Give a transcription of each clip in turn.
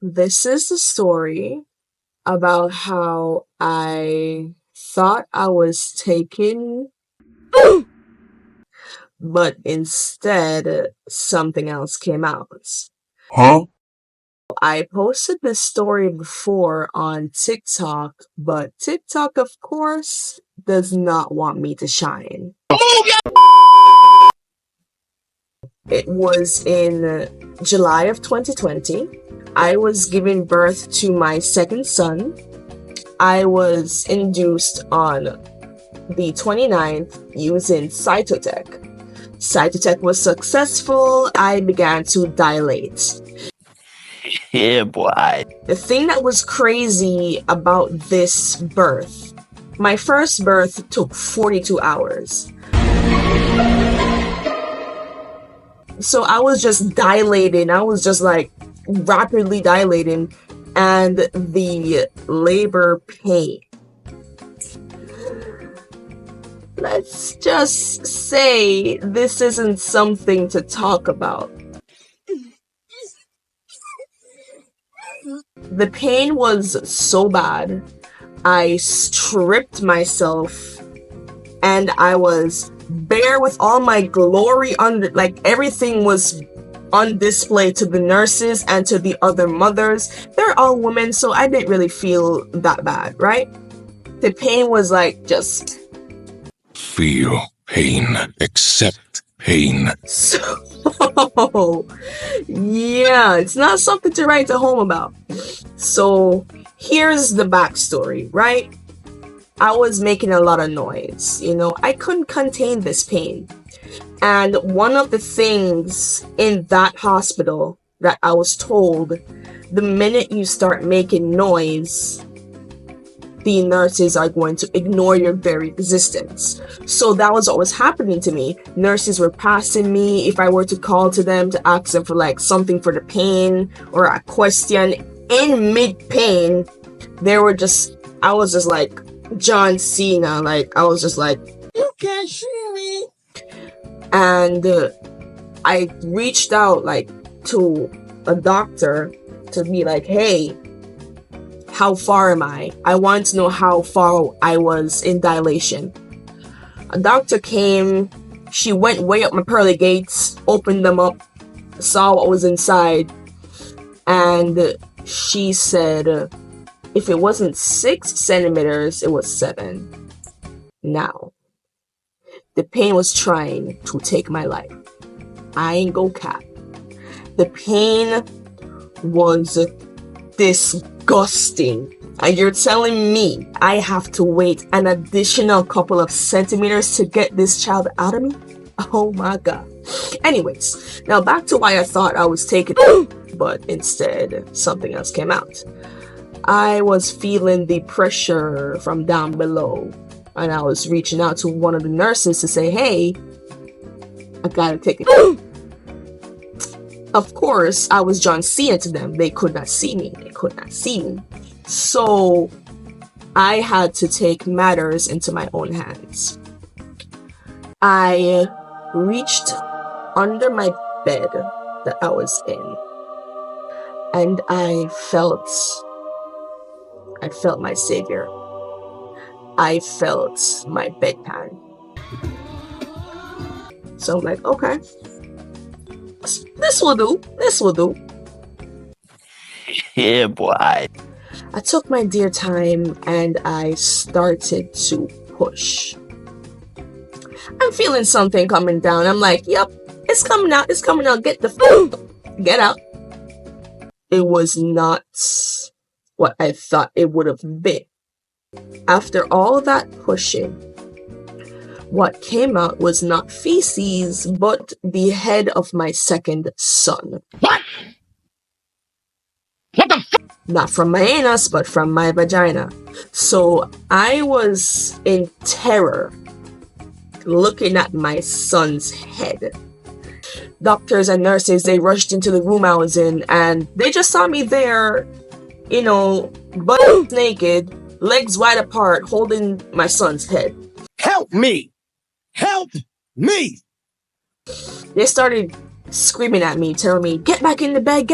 This is the story about how I thought I was taken, but instead something else came out. Huh? I posted this story before on TikTok, but TikTok, of course, does not want me to shine. It was in July of 2020. I was giving birth to my second son. I was induced on the 29th using Cytotech. Cytotech was successful. I began to dilate. Yeah, boy. The thing that was crazy about this birth, my first birth took 42 hours. So I was just dilating. I was just like rapidly dilating, and the labor pain. Let's just say this isn't something to talk about. The pain was so bad, I stripped myself and I was bare with all my glory under, like everything was on display to the nurses and to the other mothers. They're all women, so I didn't really feel that bad, right? The pain was like just Feel pain. Accept pain. so yeah, it's not something to write to home about. So here's the backstory, right? I was making a lot of noise, I couldn't contain this pain. And one of the things in that hospital that I was told, the minute you start making noise, the nurses are going to ignore your very existence. So that was what was happening to me. Nurses were passing me. If I were to call to them to ask them for like something for the pain or a question in mid-pain, I was just like John Cena. Like, I was just like, you can't see me. And I reached out like to a doctor to be like, hey, how far am I? I wanted to know how far I was in dilation. A doctor came, she went way up my pearly gates, opened them up, saw what was inside, and she said if it wasn't 6 centimeters, it was 7. Now, the pain was trying to take my life. I ain't go cap. The pain was disgusting. And you're telling me I have to wait an additional couple of centimeters to get this child out of me? Oh my god. Anyways, now back to why I thought I was taken, but instead something else came out. I was feeling the pressure from down below, and I was reaching out to one of the nurses to say, hey, I gotta take it. Of course, I was John Cena to them. They could not see me. So I had to take matters into my own hands. I reached under my bed that I was in, and I felt my savior. I felt my bedpan. So I'm like, okay, this will do. Yeah, boy. I took my dear time and I started to push. I'm feeling something coming down. I'm like, yep, it's coming out. Get out. It was not what I thought it would have been. After all that pushing, what came out was not feces, but the head of my second son. What? What the f? Not from my anus, but from my vagina. So I was in terror looking at my son's head. Doctors and nurses, they rushed into the room I was in, and they just saw me there, butt naked, legs wide apart, holding my son's head. Help me! Help me! They started screaming at me, telling me, get back in the bed,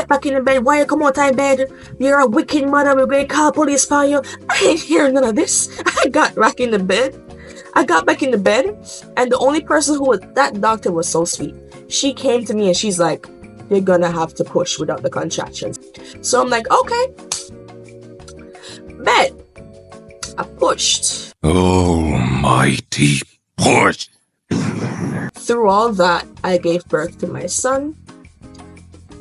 why you come out of bed? You're a wicked mother, we're going to call police for you. I ain't hear none of this. I got back in the bed, and the only person that doctor was so sweet. She came to me and she's like, you're gonna have to push without the contractions. So I'm like, okay, bet. I pushed. Almighty push. Through all that, I gave birth to my son.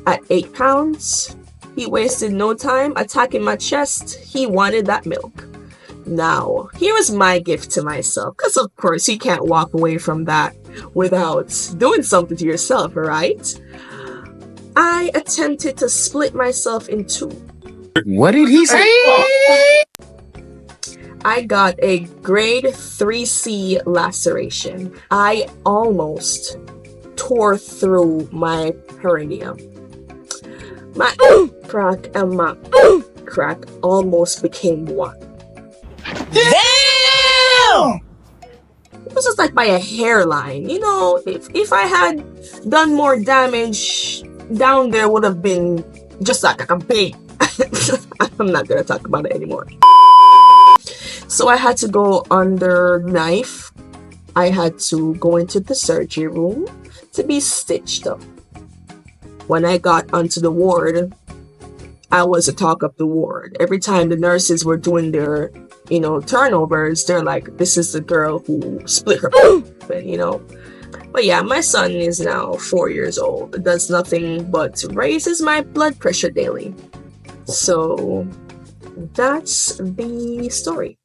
At 8 pounds, he wasted no time attacking my chest. He wanted that milk. Now, here is my gift to myself, because of course you can't walk away from that without doing something to yourself, right? I attempted to split myself in two. What did he say? I got a grade 3C laceration. I almost tore through my perineum. My crack and my crack almost became one. Damn! It was just like by a hairline. You know, if I had done more damage, down there would have been just like a big. I'm not gonna talk about it anymore. So I had to go under knife. I had to go into the surgery room to be stitched up. When I got onto the ward, I was the talk of the ward. Every time the nurses were doing their, turnovers, they're like, this is the girl who split her open, But yeah, my son is now 4 years old. It does nothing but raises my blood pressure daily. So that's the story.